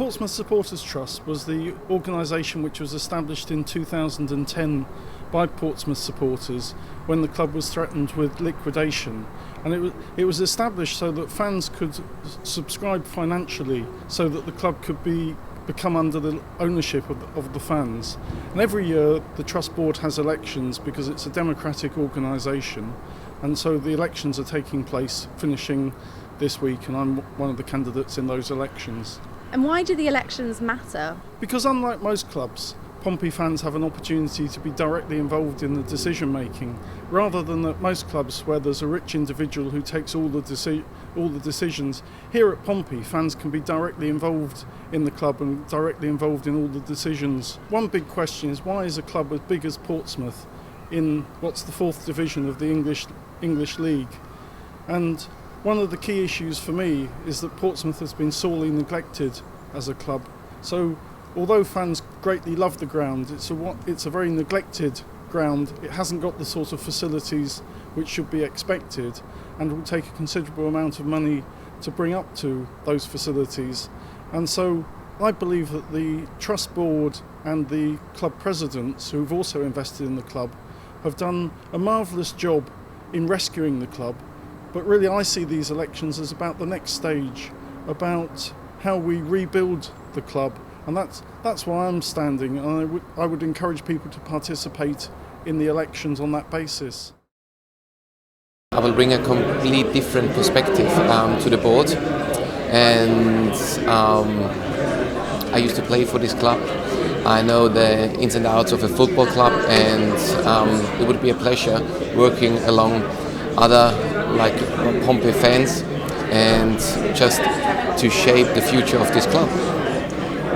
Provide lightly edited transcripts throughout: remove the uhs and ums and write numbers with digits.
Portsmouth Supporters Trust was the organisation which was established in 2010 by Portsmouth supporters when the club was threatened with liquidation, and it was established so that fans could subscribe financially so that the club could become under the ownership of the fans. And every year the Trust Board has elections because it's a democratic organisation, and so the elections are taking place, finishing this week, and I'm one of the candidates in those elections. And why do the elections matter? Because unlike most clubs, Pompey fans have an opportunity to be directly involved in the decision making, rather than at most clubs where there's a rich individual who takes all the decisions. Here at Pompey, fans can be directly involved in the club and directly involved in all the decisions. One big question is, why is a club as big as Portsmouth in what's the 4th division of the English League? And one of the key issues for me is that Portsmouth has been sorely neglected as a club. So although fans greatly love the ground, it's a very neglected ground. It hasn't got the sort of facilities which should be expected, and will take a considerable amount of money to bring up to those facilities. And so I believe that the Trust Board and the club presidents, who've also invested in the club, have done a marvellous job in rescuing the club. But really I see these elections as about the next stage, about how we rebuild the club, and that's why I'm standing, and I would encourage people to participate in the elections on that basis. I will bring a complete different perspective to the board, and I used to play for this club. I know the ins and outs of a football club, and it would be a pleasure working along other like Pompey fans and just to shape the future of this club.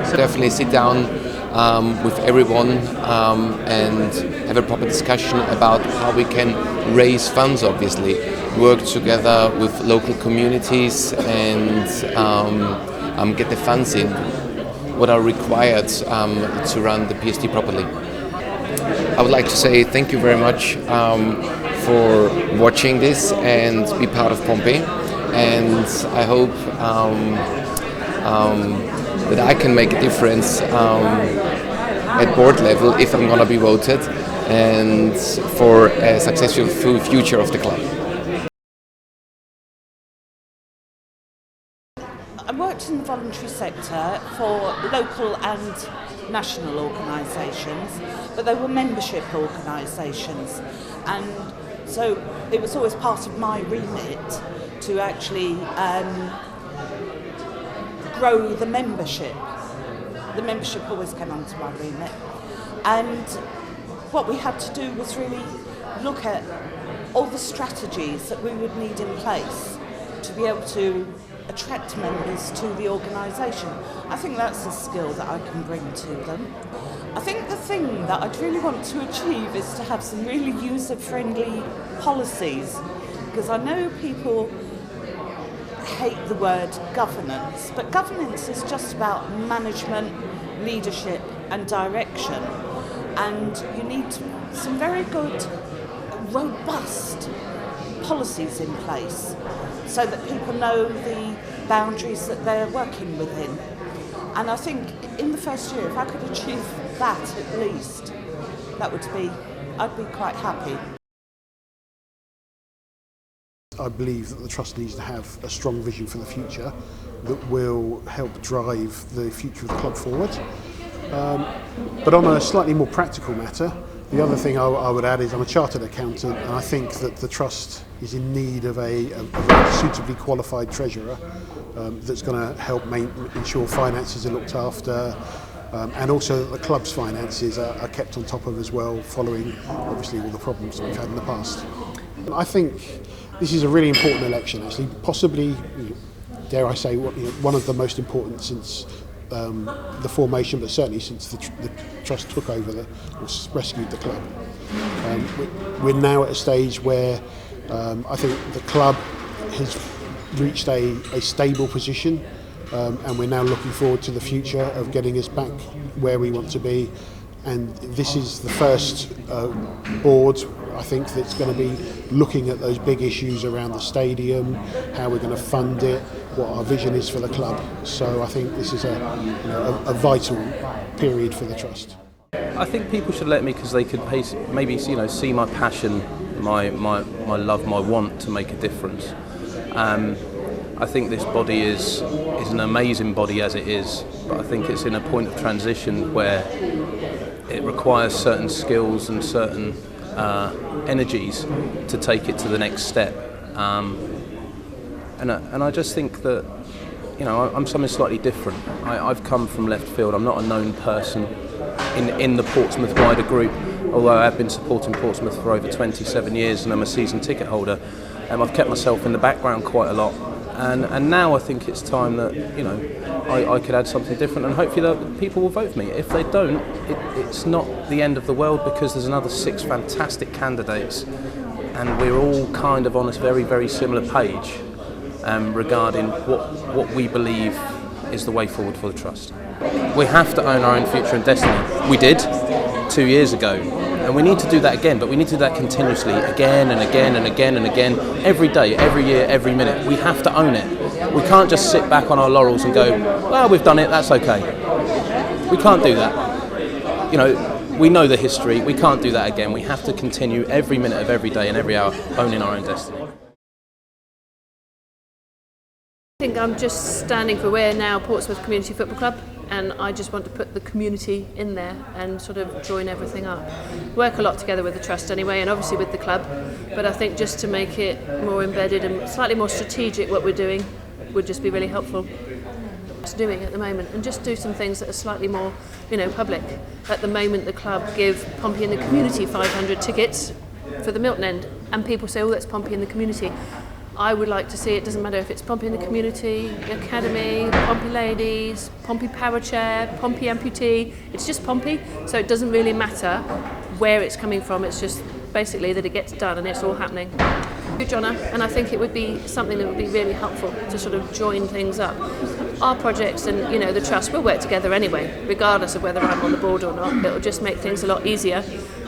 So definitely sit down with everyone and have a proper discussion about how we can raise funds, obviously, work together with local communities and get the funds in what are required to run the PST properly. I would like to say thank you very much for watching this and be part of Pompey, and I hope that I can make a difference at board level if I'm going to be voted, and for a successful future of the club. I worked in the voluntary sector for local and national organisations, but they were membership organisations, and so it was always part of my remit to actually grow the membership. The membership always came onto my remit, and what we had to do was really look at all the strategies that we would need in place to be able to attract members to the organisation. I think that's a skill that I can bring to them. I think the thing that I'd really want to achieve is to have some really user-friendly policies, because I know people hate the word governance, but governance is just about management, leadership and direction, and you need some very good, robust policies in place so that people know the boundaries that they're working within. And I think in the first year, if I could achieve that at least, I'd be quite happy. I believe that the Trust needs to have a strong vision for the future that will help drive the future of the club forward. But on a slightly more practical matter, the other thing I would add is I'm a chartered accountant, and I think that the Trust is in need of a suitably qualified treasurer that's going to help ensure finances are looked after, and also that the club's finances are kept on top of as well, following obviously all the problems that we've had in the past. I think this is a really important election, actually, possibly, dare I say, one of the most important since the formation, but certainly since the Trust took over or rescued the club. We're now at a stage where I think the club has reached a stable position, and we're now looking forward to the future of getting us back where we want to be. And this is the first board, I think, that's going to be looking at those big issues around the stadium, how we're going to fund it, what our vision is for the club. So I think this is a vital period for the trust. I think people should let me because they could maybe see my passion, my love, my want to make a difference. I think this body is an amazing body as it is, but I think it's in a point of transition where it requires certain skills and certain energies to take it to the next step. And I just think that I'm something slightly different. I've come from left field. I'm not a known person in the Portsmouth wider group, although I've been supporting Portsmouth for over 27 years and I'm a season ticket holder. I've kept myself in the background quite a lot. And now I think it's time that I could add something different, and hopefully that people will vote for me. If they don't, it's not the end of the world, because there's another 6 fantastic candidates, and we're all kind of on a very, very similar page regarding what we believe is the way forward for the trust. We have to own our own future and destiny. We did 2 years ago. And we need to do that again, but we need to do that continuously, again and again and again and again, every day, every year, every minute. We have to own it. We can't just sit back on our laurels and go, well, we've done it, that's okay. We can't do that. We know the history, we can't do that again. We have to continue every minute of every day and every hour owning our own destiny. I think I'm just standing for we're now Portsmouth Community Football Club, and I just want to put the community in there and sort of join everything up. Work a lot together with the trust anyway, and obviously with the club, but I think just to make it more embedded and slightly more strategic what we're doing would just be really helpful. It's doing at the moment, and just do some things that are slightly more public. At the moment the club give Pompey in the Community 500 tickets for the Milton end, and people say, oh, that's Pompey in the Community. I would like to see, it doesn't matter if it's Pompey in the Community, Academy, Pompey Ladies, Pompey Power Chair, Pompey Amputee, it's just Pompey, so it doesn't really matter where it's coming from, it's just basically that it gets done and it's all happening. Huge honour, and I think it would be something that would be really helpful to sort of join things up. Our projects and the trust will work together anyway, regardless of whether I'm on the board or not. It'll just make things a lot easier,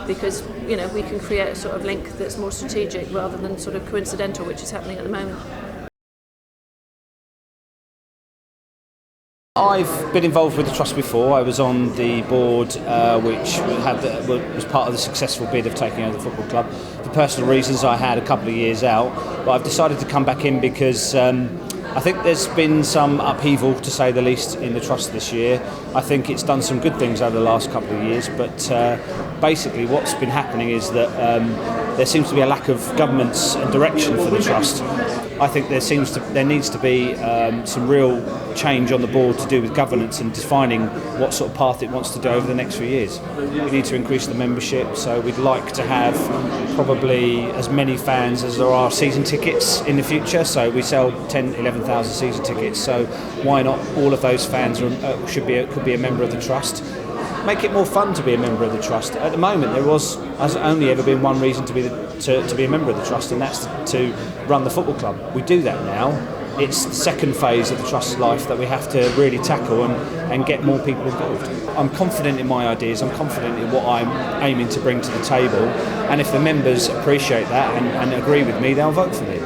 because we can create a sort of link that's more strategic rather than sort of coincidental, which is happening at the moment. I've been involved with the trust before. I was on the board which was part of the successful bid of taking over the football club. For personal reasons I had a couple of years out, but I've decided to come back in because I think there's been some upheaval, to say the least, in the trust this year. I think it's done some good things over the last couple of years, but basically what's been happening is that there seems to be a lack of governance and direction for the trust. I think there needs to be some real change on the board to do with governance and defining what sort of path it wants to do over the next few years. We need to increase the membership, so we'd like to have probably as many fans as there are season tickets in the future. So we sell 11,000 season tickets, so why not all of those fans could be a member of the trust. Make it more fun to be a member of the trust. At the moment, has only ever been one reason to be a member of the trust, and that's to run the football club. We do that now. It's the second phase of the trust's life that we have to really tackle and get more people involved. I'm confident in my ideas. I'm confident in what I'm aiming to bring to the table, and if the members appreciate that and agree with me, they'll vote for me.